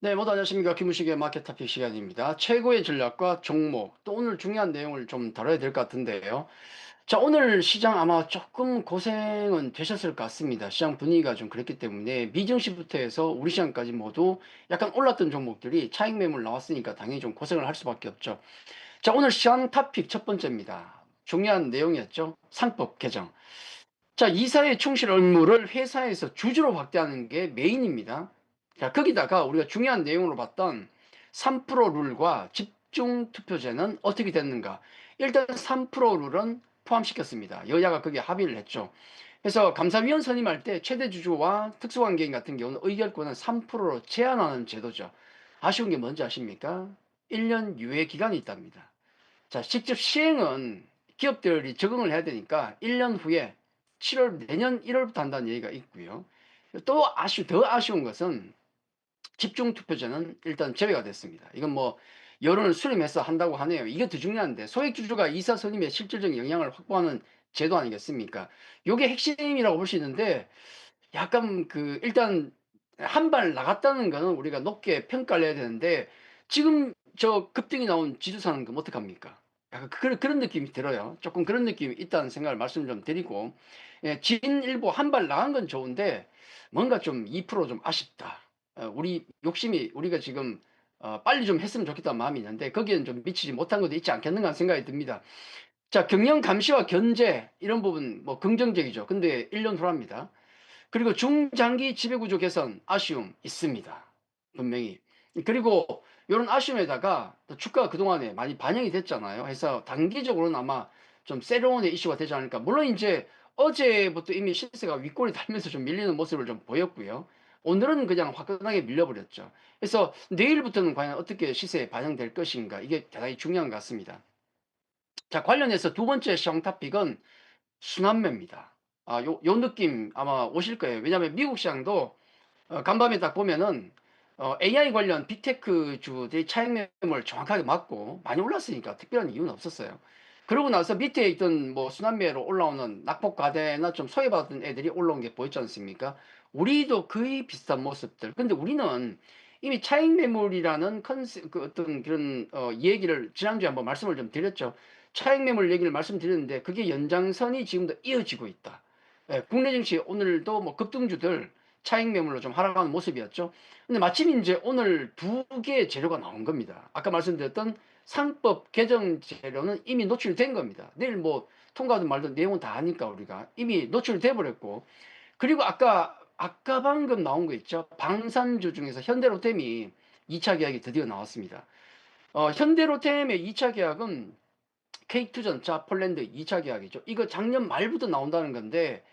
네, 모두 안녕하십니까. 김우식의 마켓 토픽 시간입니다. 최고의 전략과 종목, 또 오늘 중요한 내용을 좀 다뤄야 될 것 같은데요. 자, 오늘 시장 아마 조금 고생은 되셨을 것 같습니다. 시장 분위기가 좀 그랬기 때문에 미증시부터 해서 우리 시장까지 모두 약간 올랐던 종목들이 차익 매물 나왔으니까 당연히 좀 고생을 할 수밖에 없죠. 자, 오늘 시황 토픽 첫 번째입니다. 중요한 내용이었죠. 상법 개정. 자, 이사의 충실 업무를 회사에서 주주로 확대하는 게 메인입니다. 자, 거기다가 우리가 중요한 내용으로 봤던 3% 룰과 집중 투표제는 어떻게 됐는가? 일단 3% 룰은 포함시켰습니다. 여야가 거기에 합의를 했죠. 그래서 감사위원 선임할 때 최대 주주와 특수관계인 같은 경우는 의결권을 3%로 제한하는 제도죠. 아쉬운 게 뭔지 아십니까? 1년 유예 기간이 있답니다. 자, 직접 시행은 기업들이 적응을 해야 되니까 1년 후에 7월, 내년 1월부터 한다는 얘기가 있고요. 또 더 아쉬운 것은 집중투표제는 일단 제외가 됐습니다. 이건 뭐 여론을 수렴해서 한다고 하네요. 이게 더 중요한데 소액주주가 이사 선임에 실질적인 영향을 확보하는 제도 아니겠습니까? 요게 핵심이라고 볼 수 있는데 약간 일단 한 발 나갔다는 거는 우리가 높게 평가를 해야 되는데 지금 저 급등이 나온 지주사는 어떡합니까? 약간 그런 느낌이 들어요. 조금 그런 느낌이 있다는 생각을 말씀 좀 드리고, 예, 진일보 한 발 나간 건 좋은데 뭔가 좀 2%좀 아쉽다. 우리 욕심이 우리가 지금 빨리 좀 했으면 좋겠다는 마음이 있는데 거기에는 좀 미치지 못한 것도 있지 않겠는가 하는 생각이 듭니다. 자, 경영 감시와 견제 이런 부분 뭐 긍정적이죠. 근데 1년 후랍니다. 그리고 중장기 지배구조 개선 아쉬움 있습니다. 분명히. 그리고 이런 아쉬움에다가 또 주가가 그동안에 많이 반영이 됐잖아요. 해서 단기적으로는 아마 좀 세론의 이슈가 되지 않을까. 물론 이제 어제부터 이미 시세가 윗골이 달면서 좀 밀리는 모습을 좀 보였고요. 오늘은 그냥 화끈하게 밀려버렸죠. 그래서 내일부터는 과연 어떻게 시세에 반영될 것인가. 이게 대단히 중요한 것 같습니다. 자, 관련해서 두 번째 시황 토픽은 순환매입니다. 요 느낌 아마 오실 거예요. 왜냐하면 미국 시장도 간밤에 딱 보면은 AI 관련 빅테크주들이 차익 매물 정확하게 맞고 많이 올랐으니까 특별한 이유는 없었어요. 그러고 나서 밑에 있던 뭐 순환매로 올라오는 낙폭 과대나 좀 소외받은 애들이 올라온 게 보였지 않습니까? 우리도 거의 비슷한 모습들. 근데 우리는 이미 차익 매물이라는 컨셉, 그 어떤 그런 얘기를 지난주에 한번 말씀을 좀 드렸죠. 차익 매물 얘기를 말씀드렸는데 그게 연장선이 지금도 이어지고 있다. 예, 국내 증시 오늘도 뭐 급등주들 차익 매물로 좀 하락하는 모습이었죠. 근데 마침 이제 오늘 두 개의 재료가 나온 겁니다. 아까 말씀드렸던 상법 개정 재료는 이미 노출된 겁니다. 내일 뭐 통과든 말든 내용은 다 아니까 우리가 이미 노출돼 버렸고, 그리고 아까 방금 나온 거 있죠. 방산주 중에서 현대로템이 2차 계약이 드디어 나왔습니다. 현대로템의 2차 계약은 K2전자 폴란드 2차 계약이죠. 이거 작년 말부터 나온다는 건데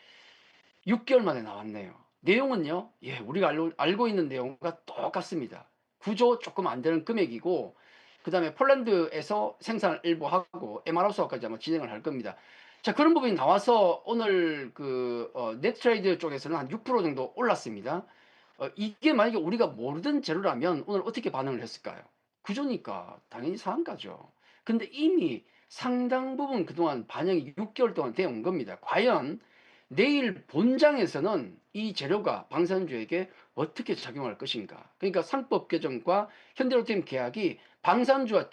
6개월 만에 나왔네요. 내용은요, 예, 우리가 알고 있는 내용과 똑같습니다. 구조 조금 안 되는 금액이고, 그 다음에 폴란드에서 생산을 일부 하고, MRO 사업까지 아마 진행을 할 겁니다. 자, 그런 부분이 나와서 오늘 넷트레이드 쪽에서는 한 6% 정도 올랐습니다. 이게 만약에 우리가 모르던 재료라면 오늘 어떻게 반응을 했을까요? 구조니까 당연히 상한가죠. 근데 이미 상당 부분 그동안 반영이 6개월 동안 되어 온 겁니다. 과연 내일 본장에서는 이 재료가 방산주에게 어떻게 작용할 것인가. 그러니까 상법 개정과 현대로템 계약이 방산주와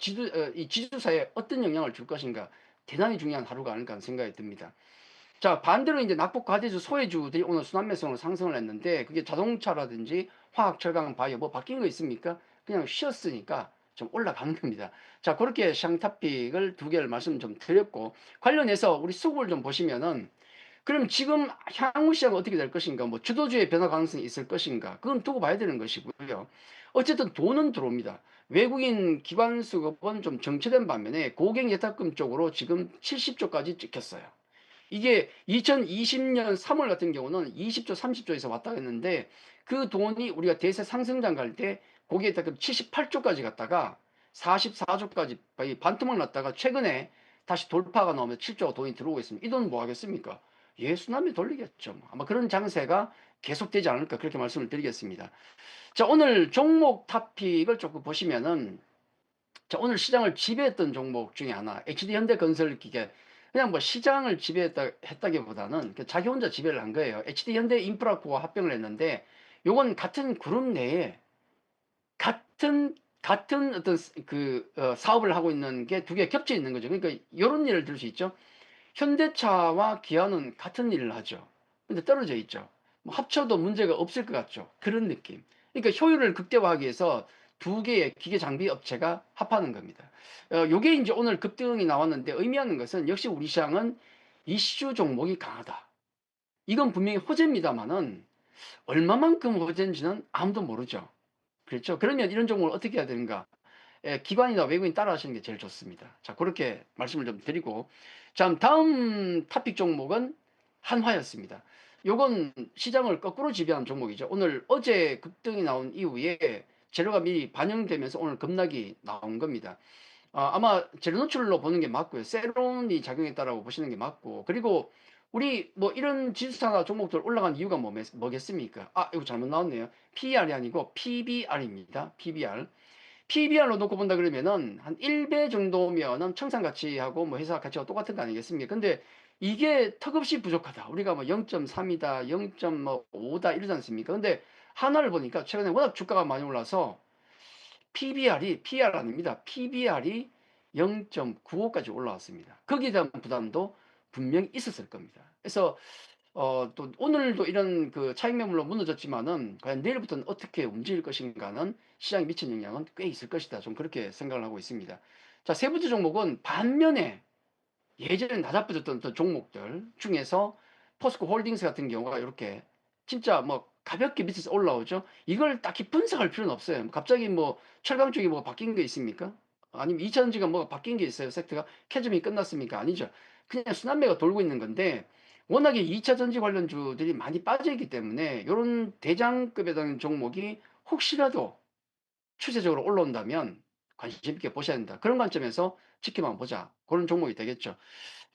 이 지주사에 어떤 영향을 줄 것인가. 대단히 중요한 하루가 아닐까 하는 생각이 듭니다. 자, 반대로 이제 낙폭 과대주 소외주들이 오늘 순환매성으로 상승을 했는데 그게 자동차라든지 화학, 철강, 바이오 뭐 바뀐 거 있습니까? 그냥 쉬었으니까 좀 올라간 겁니다. 자, 그렇게 시장 토픽을 두 개를 말씀 좀 드렸고, 관련해서 우리 수급을 좀 보시면은, 그럼 지금 향후 시장은 어떻게 될 것인가? 뭐 주도주의 변화 가능성이 있을 것인가? 그건 두고 봐야 되는 것이고요. 어쨌든 돈은 들어옵니다. 외국인 기관 수급은 좀 정체된 반면에 고객 예탁금 쪽으로 지금 70조까지 찍혔어요. 이게 2020년 3월 같은 경우는 20조, 30조에서 왔다 갔는데 그 돈이 우리가 대세 상승장 갈 때 거기에 딱 78조까지 갔다가 44조까지 반토막 났다가 최근에 다시 돌파가 나오면 7조가 돈이 들어오고 있습니다. 이 돈 뭐 하겠습니까? 예수남에 돌리겠죠. 뭐. 아마 그런 장세가 계속되지 않을까 그렇게 말씀을 드리겠습니다. 자, 오늘 종목 토픽을 조금 보시면은, 자, 오늘 시장을 지배했던 종목 중에 하나, HD현대건설기계. 그냥 뭐 시장을 했다기보다는 자기 혼자 지배를 한 거예요. HD현대인프라코와 합병을 했는데, 요건 같은 그룹 내에 같은 어떤 사업을 하고 있는 게 두 개 겹쳐 있는 거죠. 그러니까 요런 예를 들 수 있죠. 현대차와 기아는 같은 일을 하죠. 근데 떨어져 있죠. 뭐 합쳐도 문제가 없을 것 같죠. 그런 느낌. 그러니까 효율을 극대화하기 위해서 두 개의 기계 장비 업체가 합하는 겁니다. 요게 이제 오늘 급등이 나왔는데 의미하는 것은 역시 우리 시장은 이슈 종목이 강하다. 이건 분명히 호재입니다만은 얼마만큼 호재인지는 아무도 모르죠. 그렇죠. 그러면 이런 종목을 어떻게 해야 되는가? 기관이나 외국인 따라 하시는 게 제일 좋습니다. 자, 그렇게 말씀을 좀 드리고. 자, 다음 토픽 종목은 한화였습니다. 요건 시장을 거꾸로 지배한 종목이죠. 오늘 어제 급등이 나온 이후에 재료가 미리 반영되면서 오늘 급락이 나온 겁니다. 아마 재료 노출로 보는 게 맞고요. 세론이 작용했다라고 보시는 게 맞고. 그리고 우리 뭐 이런 지수사나 종목들 올라간 이유가 뭐겠습니까? 이거 잘못 나왔네요. PER이 아니고 PBR입니다. PBR. PBR로 놓고 본다 그러면은 한 1배 정도면은 청산가치하고 뭐 회사 가치가 똑같은 거 아니겠습니까? 근데 이게 턱없이 부족하다. 우리가 뭐 0.3이다, 0.5다 이러지 않습니까? 근데 하나를 보니까 최근에 워낙 주가가 많이 올라서 PBR이 PR 아닙니다. PBR이 0.95까지 올라왔습니다. 거기에 대한 부담도 분명히 있었을 겁니다. 그래서 또 오늘도 이런 그 차익 매물로 무너졌지만은 과연 내일부터는 어떻게 움직일 것인가는 시장에 미친 영향은 꽤 있을 것이다. 좀 그렇게 생각을 하고 있습니다. 자, 세 번째 종목은 반면에 예전에 낮아빠졌던 또 종목들 중에서 포스코 홀딩스 같은 경우가 이렇게 진짜 뭐 가볍게 밑에서 올라오죠. 이걸 딱히 분석할 필요는 없어요. 갑자기 뭐 철강 쪽이 뭐 바뀐 게 있습니까? 아니면 2차전지가 뭐가 바뀐 게 있어요. 섹터가 캐즘이 끝났습니까? 아니죠. 그냥 순환매가 돌고 있는 건데 워낙에 2차전지 관련주들이 많이 빠져있기 때문에 이런 대장급에 대한 종목이 혹시라도 추세적으로 올라온다면 관심 있게 보셔야 된다. 그런 관점에서 지켜만 보자. 그런 종목이 되겠죠.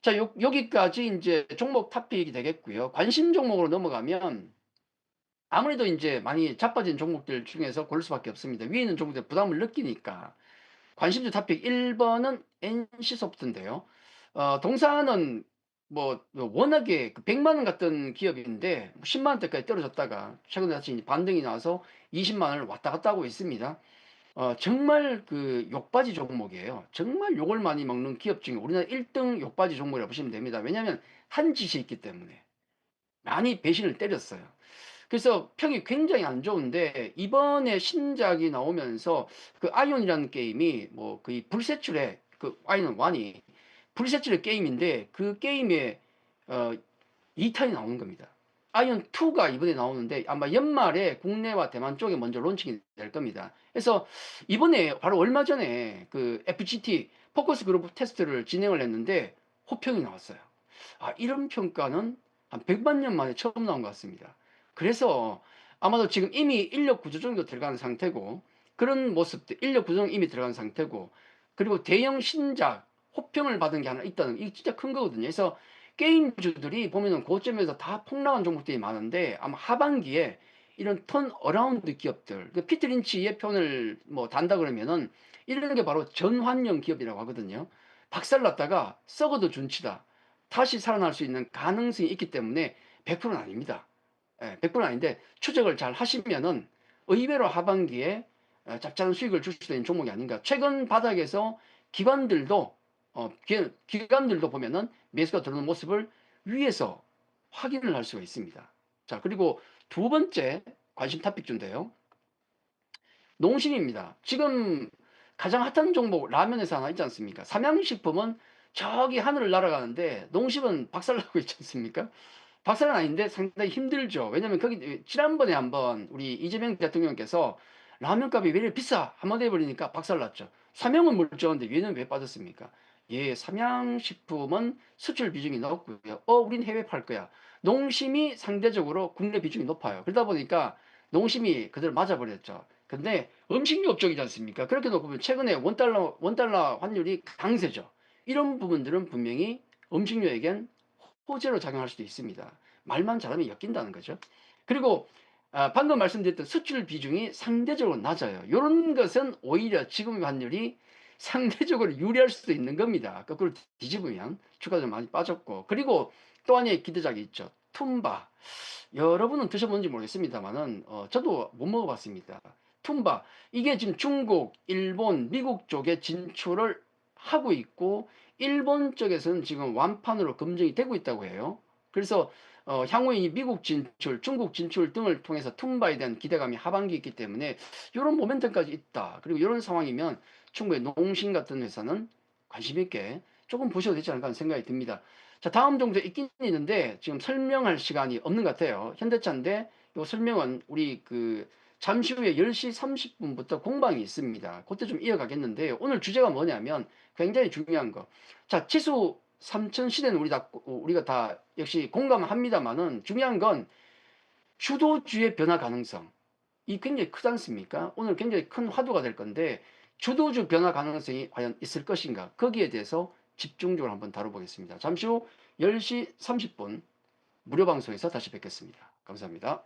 자, 여기까지 이제 종목 토픽이 되겠고요. 관심 종목으로 넘어가면 아무래도 이제 많이 자빠진 종목들 중에서 고를 수밖에 없습니다. 위에 있는 종목들 부담을 느끼니까. 관심주 토픽 1번은 NC소프트인데요. 동사는 뭐 워낙에 100만 원 같던 기업인데 10만 원대까지 떨어졌다가 최근에 다시 반등이 나와서 20만 원을 왔다 갔다 하고 있습니다. 정말 그 욕바지 종목이에요. 정말 욕을 많이 먹는 기업 중에 우리나라 1등 욕바지 종목이라고 보시면 됩니다. 왜냐하면 한 짓이 있기 때문에 많이 배신을 때렸어요. 그래서 평이 굉장히 안 좋은데 이번에 신작이 나오면서 그 아이온이라는 게임이 뭐 거의 불세출의 그 아이온 1이 불세출의 게임인데 그 게임에 어 2탄이 나오는 겁니다. 아이온 2가 이번에 나오는데 아마 연말에 국내와 대만 쪽에 먼저 론칭이 될 겁니다. 그래서 이번에 바로 얼마 전에 그 FGT 포커스 그룹 테스트를 진행을 했는데 호평이 나왔어요. 이런 평가는 한 100만 년 만에 처음 나온 것 같습니다. 그래서 아마도 지금 이미 인력 구조 정도 들어가는 상태고 그런 모습들 인력 구조는 이미 들어간 상태고 그리고 대형 신작 호평을 받은 게 하나 있다는 이게 진짜 큰 거거든요. 그래서 게임주들이 보면은 고점에서 다 폭락한 종목들이 많은데 아마 하반기에 이런 턴 어라운드 기업들 피트 린치의 편을 뭐 단다 그러면은 이런 게 바로 전환형 기업이라고 하거든요. 박살났다가 썩어도 준치다. 다시 살아날 수 있는 가능성이 있기 때문에 100%는 아닙니다. 100%는 아닌데 추적을 잘 하시면은 의외로 하반기에 짭짤한 수익을 줄 수 있는 종목이 아닌가. 최근 바닥에서 기관들도 기관들도 보면은 매수가 들어오는 모습을 위에서 확인을 할 수가 있습니다. 자, 그리고 두 번째 관심 토픽주인데요. 농심입니다. 지금 가장 핫한 종목 라면 회사 하나 있지 않습니까? 삼양식품은 저기 하늘을 날아가는데 농심은 박살나고 있지 않습니까? 박살은 아닌데 상당히 힘들죠. 왜냐면 거기 지난번에 한번 우리 이재명 대통령께서 라면값이 왜 이렇게 비싸 한마디 해버리니까 박살났죠. 삼양은 멀쩡한데 얘는 왜 빠졌습니까? 예, 삼양식품은 수출 비중이 높고요. 우린 해외 팔 거야. 농심이 상대적으로 국내 비중이 높아요. 그러다 보니까 농심이 그대로 맞아버렸죠. 근데 음식료 업종이지 않습니까? 그렇게 놓고 보면 최근에 원달러 환율이 강세죠. 이런 부분들은 분명히 음식료에겐 호재로 작용할 수도 있습니다. 말만 잘하면 엮인다는 거죠. 그리고 방금 말씀드렸던 수출 비중이 상대적으로 낮아요. 이런 것은 오히려 지금 환율이 상대적으로 유리할 수도 있는 겁니다. 거꾸로 뒤집으면 주가도 많이 빠졌고 그리고 또 하나의 기대작이 있죠. 툼바. 여러분은 드셔본지 모르겠습니다만은 저도 못 먹어봤습니다. 툼바 이게 지금 중국, 일본, 미국 쪽에 진출을 하고 있고 일본 쪽에서는 지금 완판으로 검증이 되고 있다고 해요. 그래서 향후에 이 미국 진출, 중국 진출 등을 통해서 툼바에 대한 기대감이 하반기에 있기 때문에 이런 모멘텀까지 있다. 그리고 이런 상황이면 충분히 농신 같은 회사는 관심 있게 조금 보셔도 되지 않을까 하는 생각이 듭니다. 자, 다음 정도 있긴 있는데 지금 설명할 시간이 없는 것 같아요. 현대차인데 이 설명은 우리 잠시 후에 10시 30분부터 공방이 있습니다. 그때 좀 이어가겠는데요. 오늘 주제가 뭐냐면 굉장히 중요한 거. 자, 지수 3000 시대는 우리가 다 역시 공감합니다만은 중요한 건 주도주의 변화 가능성. 이 굉장히 크지 않습니까? 오늘 굉장히 큰 화두가 될 건데 주도주 변화 가능성이 과연 있을 것인가? 거기에 대해서 집중적으로 한번 다뤄보겠습니다. 잠시 후 10시 30분 무료 방송에서 다시 뵙겠습니다. 감사합니다.